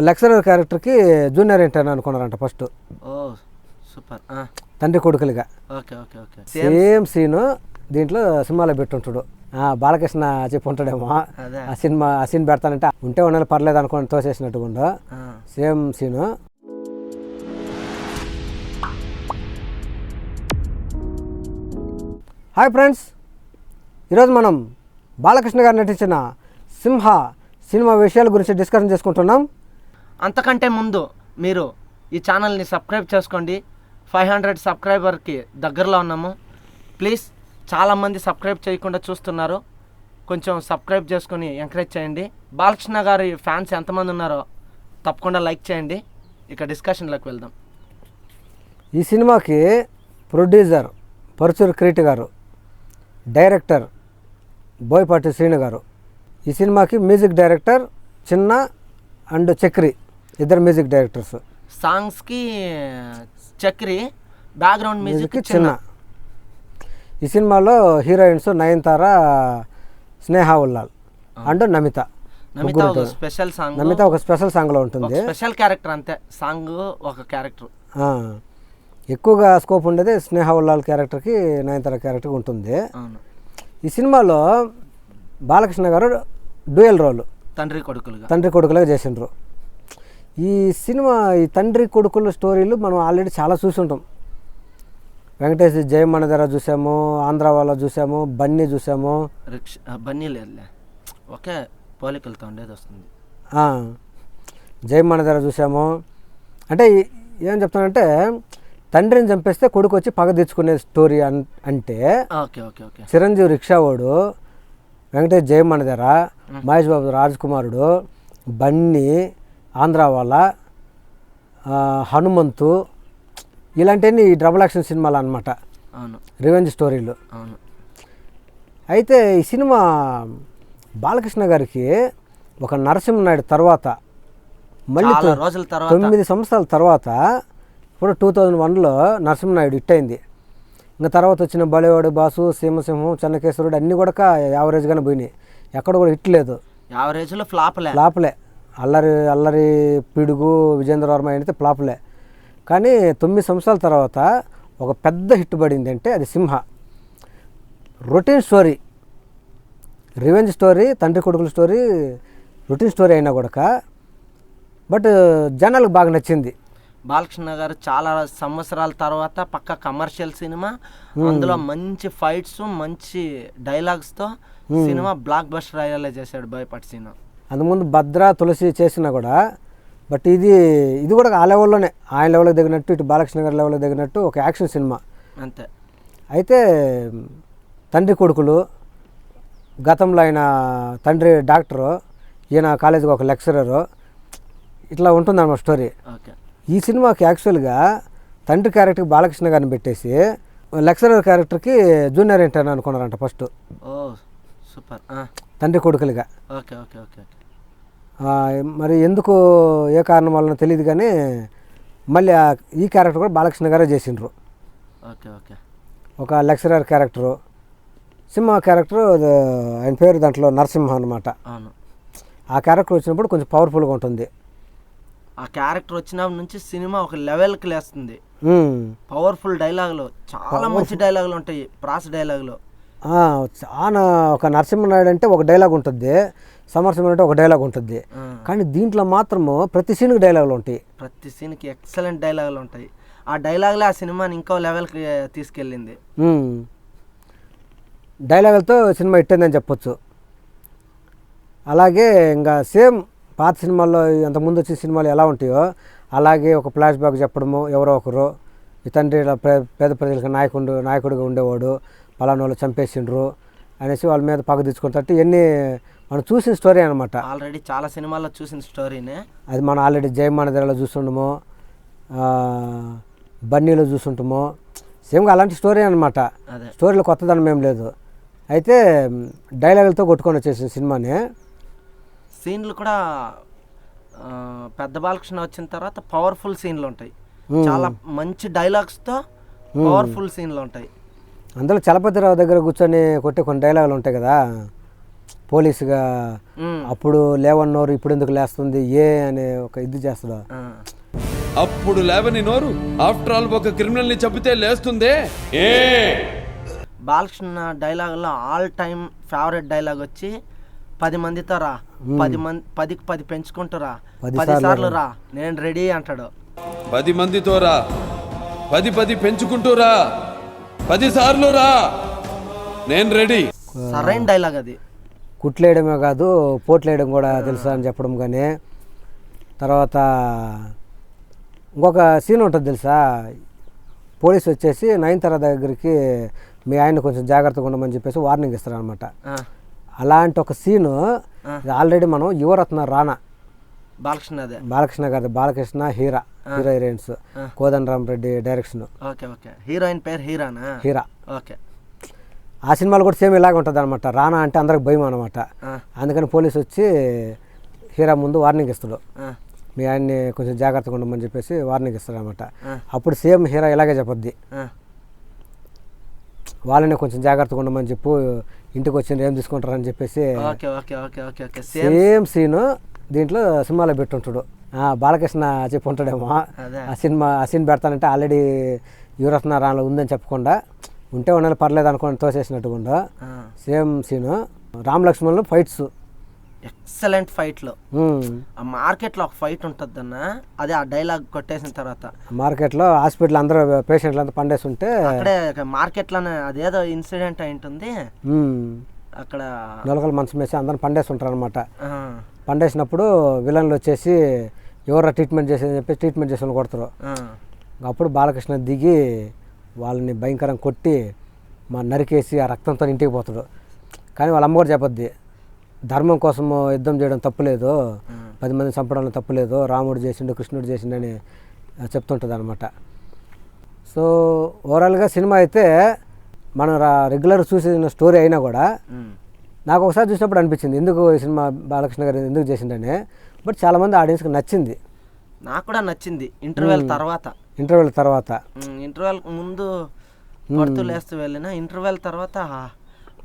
Lecturer క్యారెక్టర్కి junior intern అనుకున్నారంట first. ఓ సూపర్. తండ్రి కొడుకులుగా okay okay okay. Same scene దీంట్లో సినిమాలో పెట్టుంటాడు. బాలకృష్ణ చెప్పి ఉంటాడేమో ఆ సీన్ పెడతానంటే ఉంటే ఉండాలి పర్లేదు అనుకోని తోసేసినట్టుగా సేమ్ సీను. హాయ్ ఫ్రెండ్స్, ఈరోజు మనం బాలకృష్ణ గారు నటించిన సింహ సినిమా విషయాల గురించి డిస్కషన్ చేసుకుంటున్నాం. అంతకంటే ముందు మీరు ఈ ఛానల్ని సబ్స్క్రైబ్ చేసుకోండి. 500 సబ్స్క్రైబర్కి దగ్గరలో ఉన్నాము. ప్లీజ్, చాలామంది సబ్స్క్రైబ్ చేయకుండా చూస్తున్నారు, కొంచెం సబ్స్క్రైబ్ చేసుకొని ఎంకరేజ్ చేయండి. బాలకృష్ణ గారి ఫ్యాన్స్ ఎంతమంది ఉన్నారో తప్పకుండా లైక్ చేయండి. ఇక డిస్కషన్లోకి వెళ్దాం. ఈ సినిమాకి ప్రొడ్యూసర్ పరుచూరు కిరీటి గారు, డైరెక్టర్ బోయపాటి శ్రీను గారు. ఈ సినిమాకి music director Chinna and Chakri, ఇద్దరు మ్యూజిక్ డైరెక్టర్స్. సాంగ్స్కి చక్రి, బ్యాక్గ్రౌండ్ మ్యూజిక్ చిన్న. ఈ సినిమాలో heroines Nayanthara, Sneha Ullal and Namitha. Special song, Namitha ఒక స్పెషల్ సాంగ్లో ఉంటుంది. స్పెషల్ క్యారెక్టర్ అంతే, సాంగ్ ఒక క్యారెక్టర్. ఎక్కువగా స్కోప్ ఉండేది స్నేహ ఉల్లాల్ క్యారెక్టర్కి, నయనతార క్యారెక్టర్కి ఉంటుంది. ఈ సినిమాలో బాలకృష్ణ గారు డ్యూయల్ రోల్, తండ్రి కొడుకులుగా చేసిండ్రు. ఈ సినిమా ఈ తండ్రి కొడుకుల స్టోరీలు మనం ఆల్రెడీ చాలా చూసి ఉంటాం. వెంకటేష్ జయమణిధర చూసాము, ఆంధ్ర వాళ్ళ చూసాము, బన్నీ చూసాము. బన్నీ లేదులే, ఒకే పోలికలతో ఉండేది వస్తుంది. జయమణిధర చూసాము. అంటే ఏం చెప్తానంటే తండ్రిని చంపేస్తే కొడుకు వచ్చి పగ తెచ్చుకునే స్టోరీ అంటే చిరంజీవి రిక్షావాడు, వెంకటేష్ జయమణిధర, మహేష్ బాబు రాజ్ కుమారుడు, బన్నీ, ఆంధ్ర వాళ్ళ, హనుమంతు, ఇలాంటివన్నీ ఈ డబుల్ యాక్షన్ సినిమాలు అన్నమాట, రివెంజ్ స్టోరీలు. అయితే ఈ సినిమా బాలకృష్ణ గారికి ఒక నరసింహనాయుడు తర్వాత మళ్ళీ 9 సంవత్సరాల తర్వాత ఇప్పుడు 2001లో నరసింహనాయుడు హిట్ అయింది. ఇంకా తర్వాత వచ్చిన బలేవాడు, బాసు, సీమసింహం, చెన్నకేశ్వరుడు అన్నీ కూడా యావరేజ్గానే పోయినాయి. ఎక్కడ కూడా హిట్ లేదు, యావరేజ్లో ఫ్లాప్లే. అల్లరి పిడుగు, విజేంద్ర వర్మ అయితే ఫ్లాప్లే. కానీ 9 సంవత్సరాల తర్వాత ఒక పెద్ద హిట్ పడింది అంటే అది సింహ. రొటీన్ స్టోరీ, రివెంజ్ స్టోరీ, తండ్రి కొడుకుల స్టోరీ, రొటీన్ స్టోరీ అయినా కూడా బట్ జనాలకు బాగా నచ్చింది. బాలకృష్ణ గారు చాలా సంవత్సరాల తర్వాత పక్క కమర్షియల్ సినిమా, అందులో మంచి ఫైట్స్, మంచి డైలాగ్స్తో సినిమా బ్లాక్ బస్టర్ అయ్యేలా చేశాడు బోయపాటి సినిమా. అందుముందు భద్ర, తులసి చేసినా కూడా బట్ ఇది కూడా ఆ లెవెల్లోనే, ఆయన లెవెల్కి దిగినట్టు, ఇటు బాలకృష్ణ గారి లెవెల్కి దిగినట్టు ఒక యాక్షన్ సినిమా అంతే. అయితే తండ్రి కొడుకులు, గతంలో ఆయన తండ్రి డాక్టరు, ఈయన కాలేజీకి ఒక లెక్చరరు, ఇట్లా ఉంటుందన్నమాట స్టోరీ. ఈ సినిమాకి యాక్చువల్గా తండ్రి క్యారెక్టర్కి బాలకృష్ణ గారిని పెట్టేసి లెక్చరర్ క్యారెక్టర్కి జూనియర్ ఇంటర్న్ అనుకున్నారంట ఫస్ట్. సూపర్. తండ్రి కొడుకులుగా. Okay okay okay. మరి ఎందుకు, ఏ కారణం వలన తెలియదు కానీ మళ్ళీ ఈ క్యారెక్టర్ కూడా బాలకృష్ణ గారే చేసిండ్రు. Okay okay. ఒక లెక్చరర్ క్యారెక్టరు, సింహ క్యారెక్టరు, ఆయన పేరు దాంట్లో నరసింహ అనమాట. ఆ క్యారెక్టర్ వచ్చినప్పుడు కొంచెం పవర్ఫుల్గా ఉంటుంది. ఆ క్యారెక్టర్ వచ్చినప్పటి నుంచి సినిమా ఒక లెవెల్కి లేస్తుంది. పవర్ఫుల్ డైలాగులు, చాలా మంచి డైలాగులు ఉంటాయి, ప్రాస డైలాగులు. చాలా ఒక నరసింహనాయుడు అంటే ఒక డైలాగ్ ఉంటుంది, సమరసింహ అంటే ఒక డైలాగ్ ఉంటుంది. కానీ దీంట్లో మాత్రము ప్రతి సీన్కి డైలాగులు ఉంటాయి, ప్రతి సీన్కి ఎక్సలెంట్ డైలాగులు ఉంటాయి. ఆ డైలాగులే ఆ సినిమాని ఇంకో లెవెల్కి తీసుకెళ్ళింది. డైలాగులతో సినిమా హిట్ అయిందని చెప్పొచ్చు. అలాగే ఇంకా సేమ్ పాత సినిమాల్లో అంతకుముందు వచ్చిన సినిమాలు ఎలా ఉంటాయో అలాగే ఒక ఫ్లాష్ బ్యాక్ చెప్పడము, ఎవరో ఒకరు ఈ తండ్రి పేద ప్రజలకు నాయకుడిగా ఉండేవాడు, పలానా వాళ్ళు చంపేసిండ్రు అనేసి వాళ్ళ మీద పగ తెచ్చుకుంటే ఇవన్నీ మనం చూసిన స్టోరీ అనమాట. ఆల్రెడీ చాలా సినిమాల్లో చూసిన స్టోరీనే అది. మనం ఆల్రెడీ జయమణిధరలో చూస్తుండము, బన్నీలో చూస్తుంటాము, సేమ్గా అలాంటి స్టోరీ అనమాట. స్టోరీలో కొత్తదనం ఏం లేదు. అయితే డైలాగులతో కొట్టుకొని వచ్చేసిన సినిమానే. సీన్లు కూడా పెద్ద బాలకృష్ణ వచ్చిన తర్వాత పవర్ఫుల్ సీన్లు ఉంటాయి, చాలా మంచి డైలాగ్స్తో పవర్ఫుల్ సీన్లు ఉంటాయి. అందులో చలపతిరావు దగ్గర కూర్చొని కొట్టే కొన్ని డైలాగులు ఉంటాయి కదా, పోలీసుగా అప్పుడు లేవన్నోరు ఇప్పుడు ఎందుకు లేస్తుంది ఏ అనే ఒక ఇది చేస్తాడు. అప్పుడు లేవని నోరు ఆఫ్టర్ ఆల్ ఒక క్రిమినల్ ని చంపితే లేస్తుందే. ఏ బాలకృష్ణ డైలాగులో ఆల్ టైమ్ ఫేవరెట్ డైలాగ్ వచ్చి 10 మందితో రా, 10కి 10 పెంచుకుంటూ రా, 10 సార్లు రా, నేను రెడీ అంటాడు. 10 మందితో రా, 10 పెంచుకుంటూ రా, 10 సార్లు రా, నేను రెడీ. సరైన డైలాగ్ అది. కుట్లేయడమే కాదు పోట్లేయడం కూడా తెలుసా అని చెప్పడం. కానీ తర్వాత ఇంకొక సీన్ ఉంటుంది తెలుసా, పోలీసు వచ్చేసి నయనతార దగ్గరికి మీ ఆయన కొంచెం జాగ్రత్తగా ఉండమని చెప్పేసి వార్నింగ్ ఇస్తారు అనమాట. అలాంటి ఒక సీను ఆల్రెడీ మనం యువరత్న రానా బాలకృష్ణ గారి Balakrishna heroines Kodandaram Reddy direction. Heroine పేరు హీరా. ఆ సినిమాలు కూడా సేమ్ ఇలాగ ఉంటుంది అనమాట. రానా అంటే అందరికి భయం అనమాట. అందుకని పోలీసు వచ్చి హీరా ముందు వార్నింగ్ ఇస్తాడు, మీ ఆయన్ని కొంచెం జాగ్రత్తగా ఉండమని చెప్పేసి వార్నింగ్ ఇస్తాడు అనమాట. అప్పుడు సేమ్ హీరా ఇలాగే చెప్పొద్ది, వాళ్ళని కొంచెం జాగ్రత్తగా ఉండమని చెప్పు, ఇంటికి వచ్చి ఏం తీసుకుంటారని చెప్పేసి సేమ్ సీను దీంట్లో సినిమాలో పెట్టుంటాడు. బాలకృష్ణ చెప్పి ఉంటాడేమో ఆ సీన్ పెడతానంటే ఆల్రెడీ యువరత్న రాణలో ఉందని చెప్పకుండా ఉంటే ఉండాలి పర్లేదు అనుకోని తోసేసినట్టుగా సేమ్ సీను. రామ్ లక్ష్మణ్లో ఫైట్స్ ఎక్సలెంట్ ఫైట్లు. ఆ మార్కెట్లో ఒక ఫైట్ ఉంటుంది అన్న, అదే ఆ డైలాగ్ కొట్టేసిన తర్వాత మార్కెట్లో హాస్పిటల్ అందరూ పేషెంట్లు అంతా పండేసి ఉంటే అక్కడే మార్కెట్లోనే అదేదో ఇన్సిడెంట్ అయి ఉంటుంది. అక్కడ నొలకల మంచం వేసి అందరిని పండేసి ఉంటారు అనమాట. పండేసినప్పుడు విలన్లు వచ్చేసి ఎవరో ట్రీట్మెంట్ చేసేదని చెప్పి ట్రీట్మెంట్ చేసి కొడతారు. అప్పుడు బాలకృష్ణ దిగి వాళ్ళని భయంకరంగా కొట్టి నరికేసి ఆ రక్తంతో ఇంటికి పోతాడు. కానీ వాళ్ళ అమ్మ కూడా చెప్పొద్ది, ధర్మం కోసం యుద్ధం చేయడం తప్పులేదు, 10 మంది చంపడం తప్పులేదు, రాముడు చేసిండు కృష్ణుడు చేసిండని చెప్తుంటుంది అనమాట. సో ఓవరాల్గా సినిమా అయితే మనం రెగ్యులర్ చూసిన స్టోరీ అయినా కూడా నాకు ఒకసారి చూసినప్పుడు అనిపించింది ఎందుకు ఈ సినిమా బాలకృష్ణ గారు ఎందుకు చేసిండని. బట్ చాలామంది ఆడియన్స్కి నచ్చింది. నాకు కూడా నచ్చింది. ఇంటర్వెల్ తర్వాత ఇంటర్వెల్ ముందు పడుతూ లేస్తూ వెళ్ళిన ఇంటర్వెల్ తర్వాత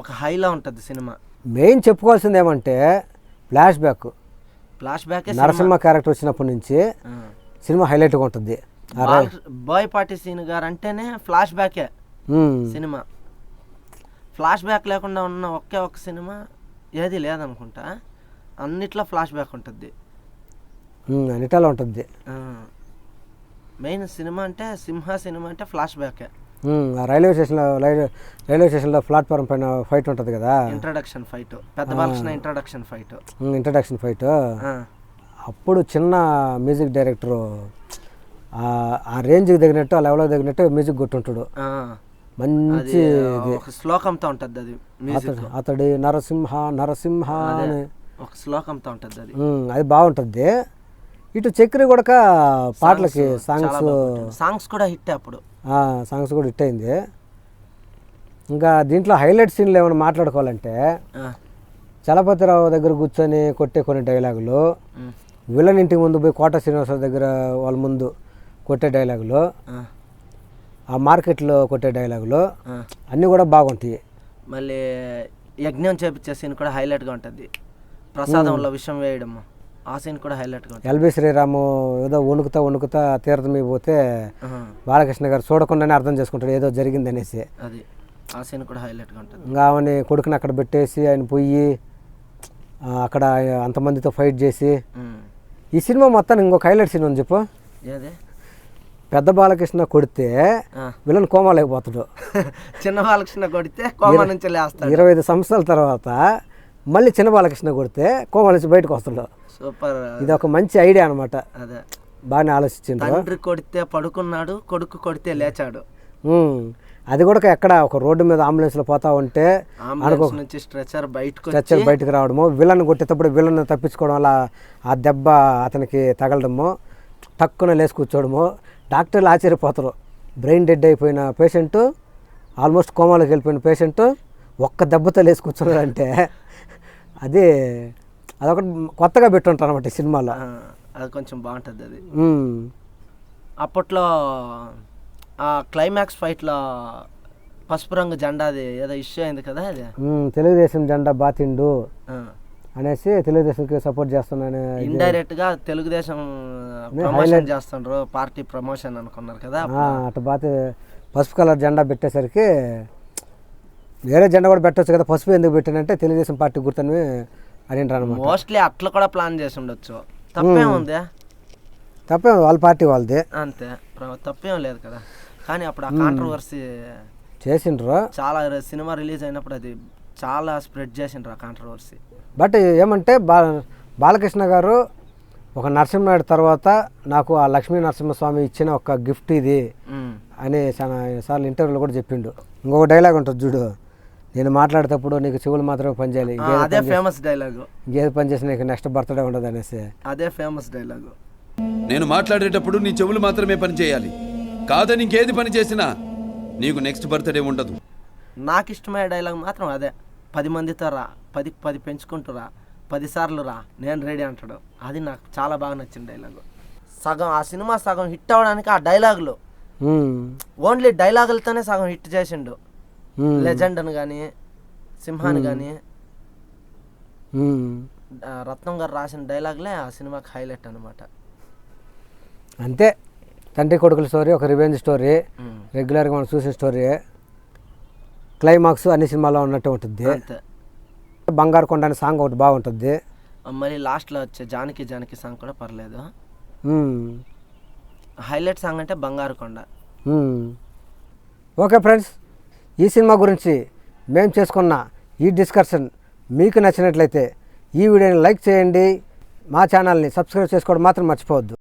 ఒక హైలా ఉంటుంది సినిమా. మెయిన్ చెప్పుకోవాల్సింది ఏమంటే ఫ్లాష్ బ్యాక్ నరసింహ క్యారెక్టర్ వచ్చినప్పటి నుంచి సినిమా హైలైట్గా ఉంటుంది. బోయపాటి సీన్ గారు అంటేనే ఫ్లాష్ బ్యాకే సినిమా. ఫ్లాష్ బ్యాక్ లేకుండా ఉన్న ఒకే ఒక సినిమా ఏది లేదనుకుంటా. అన్నిట్లో ఫ్లాష్ బ్యాక్ ఉంటుంది, అన్నిటిలో ఉంటుంది. మెయిన్ సినిమా అంటే సినిమా అంటే ఫ్లాష్ బ్యాకే. రైల్వే స్టేషన్లో ప్లాట్ఫామ్ పైన ఫైట్ ఉంటుంది కదా, ఇంట్రడక్షన్ ఫైట్, పెద్ద బాలకృష్ణ ఇంట్రడక్షన్ ఫైట్. అప్పుడు చిన్న మ్యూజిక్ డైరెక్టరు ఆ రేంజ్కి తగినట్టు ఆ లెవెల్కి తగినట్టు మ్యూజిక్ కొట్టుంటాడు. మంచి శ్లోకంతో ఉంటుంది అది. అతడి నరసింహ అని ఒక శ్లోకంతో ఉంటుంది అది. అది బాగుంటుంది. ఇటు చక్రి కూడా పాటలకి సాంగ్స్ కూడా హిట్. అప్పుడు సాంగ్స్ కూడా హిట్ అయింది. ఇంకా దీంట్లో హైలైట్ సీన్లు ఏమైనా మాట్లాడుకోవాలంటే చలపతిరావు దగ్గర కూర్చొని కొట్టే కొన్ని డైలాగులు, విలన్ ఇంటికి ముందు పోయి కోట శ్రీనివాసరావు దగ్గర వాళ్ళ ముందు కొట్టే డైలాగులు, ఆ మార్కెట్లో కొట్టే డైలాగులు అన్నీ కూడా బాగుంటాయి. మళ్ళీ యజ్ఞం చేపించే సీన్ కూడా హైలైట్గా ఉంటుంది. ప్రసాదంలో విషం వేయడం ఆ సీన్ కూడా హైలైట్గా ఉంటుంది. ఎల్బి శ్రీరాము ఏదో వణుకుతా తీర్థం మీద పోతే బాలకృష్ణ గారు చూడకుండానే అర్థం చేసుకుంటాడు ఏదో జరిగింది అనేసి. అది ఆ సీన్ కూడా హైలైట్గా ఉంటుంది. ఇంకా ఆమెని కొడుకుని అక్కడ పెట్టేసి ఆయన పోయి అక్కడ అంతమందితో ఫైట్ చేసి ఈ సినిమా మొత్తాన్ని ఇంకొక హైలైట్ సీన్ ఉంది చెప్పు. పెద్ద బాలకృష్ణ కొడితే విలన్ కోమాలో అయిపోతాడు. చిన్న బాలకృష్ణ కొడితే కోమా నుంచి లేస్తాడు. 25 సంవత్సరాల తర్వాత మళ్ళీ చిన్న బాలకృష్ణ కొడితే కోమా నుంచి బయటకు వస్తాడు. సూపర్. ఇది ఒక మంచి ఐడియా అనమాట. అదే బాగానే ఆలోచించింది. తండ్రి కొడితే పడుకున్నాడు, కొడుకు కొడితే లేచాడు. అది కూడా ఎక్కడ ఒక రోడ్డు మీద అంబులెన్స్లో పోతా ఉంటే స్ట్రెచర్ బయటకు రావడము, విలన్ కొట్టేటప్పుడు విలన్ తప్పించుకోవడం వల్ల ఆ దెబ్బ అతనికి తగలడము, టక్కున లేచి కూర్చోవడము. డాక్టర్లు ఆశ్చర్యపోతారు. బ్రెయిన్ డెడ్ అయిపోయిన పేషెంట్, ఆల్మోస్ట్ కోమాలోకి వెళ్ళిపోయిన పేషెంట్ ఒక్క దెబ్బతో లేచి కూర్చున్నాడంటే అదొకటి కొత్తగా పెట్టుంటారు అనమాట ఈ సినిమాలో. అది కొంచెం బాగుంటుంది. అది అప్పట్లో ఆ క్లైమాక్స్ ఫైట్లో పసుపు రంగు జెండాది ఏదో ఇష్యూ అయింది కదా అది. తెలుగుదేశం జెండా బాతిండు ఆ. అనేసి తెలుగుదేశంకి సపోర్ట్ చేస్తున్నాను. ఇండైరెక్ట్ గా తెలుగుదేశం ప్రమోషన్ చేస్తుండ్రు, పార్టీ ప్రమోషన్ అనుకున్నారు కదా. అటు బాతి పసుపు కలర్ జెండా పెట్టేసరికి వేరే జెండా కూడా పెట్టవచ్చు కదా, పసుపు ఎందుకు పెట్టానంటే తెలుగుదేశం పార్టీ గుర్తని అడిగినారు అనమాట. మోస్ట్లీ అట్లా కూడా ప్లాన్ చేసి ఉండొచ్చు. తప్పేముంది, తప్పే వాళ్ళ పార్టీ వాళ్ళది, అంతే తప్పేం లేదు కదా. కానీ అప్పుడు ఆ కాంట్రవర్సీ చేసిండ్రు. చాలా సినిమా రిలీజ్ అయినప్పుడు అది చాలా స్ప్రెడ్ చేసిండ్రు ఆ కాంట్రవర్సీ. బట్ ఏమంటే బాలకృష్ణ గారు ఒక నరసింహనాయుడు తర్వాత నాకు ఆ లక్ష్మీ నరసింహస్వామి ఇచ్చిన ఒక గిఫ్ట్ ఇది అని చాలా సార్లు ఇంటర్వ్యూలో కూడా చెప్పిండు. ఇంకొక డైలాగ్ ఉంటుంది చూడు, నేను మాట్లాడేటప్పుడు నీకు చెవులు మాత్రమే పనిచేయాలి, అదే ఫేమస్ డైలాగ్. ఇంకేది పని చేసి నీకు నెక్స్ట్ బర్త్డే ఉండదు అనేసి అదే ఫేమస్ డైలాగ్. నేను మాట్లాడేటప్పుడు నీ చెవులు మాత్రమే పని చేయాలి, కాదని ఇంకేది పని చేసినా నీకు నెక్స్ట్ బర్త్డే ఉండదు. నాకు ఇష్టమైన డైలాగ్ మాత్రం అదే, 10 మందితో రా, 10 పెంచుకుంటురా, 10 సార్లు రా, నేను రెడీ అంటాడు. అది నాకు చాలా బాగా నచ్చిన డైలాగు. సగం ఆ సినిమా సగం హిట్ అవ్వడానికి ఆ డైలాగులు, ఓన్లీ డైలాగులతోనే సగం హిట్ చేసిండు. లెజెండ్ అని కానీ, సింహాన్ని కానీ, రత్నం గారు రాసిన డైలాగులే ఆ సినిమాకి హైలైట్ అనమాట. అంతే, తండ్రి కొడుకుల స్టోరీ ఒక రివెంజ్ స్టోరీ, రెగ్యులర్గా మనం చూసిన స్టోరీ, క్లైమాక్స్ అన్ని సినిమాలో ఉన్నట్టు ఉంటుంది. అంతే. బంగారు కొండ అనే సాంగ్ ఒకటి బాగుంటుంది. మళ్ళీ లాస్ట్లో వచ్చే జానకి జానకి సాంగ్ కూడా పర్లేదు. హైలైట్ సాంగ్ అంటే బంగారు కొండ. ఓకే ఫ్రెండ్స్, ఈ సినిమా గురించి మేము చేసుకున్న ఈ డిస్కషన్ మీకు నచ్చినట్లయితే ఈ వీడియోని లైక్ చేయండి, మా ఛానల్ని సబ్స్క్రైబ్ చేసుకోవడం మాత్రం మర్చిపోవద్దు.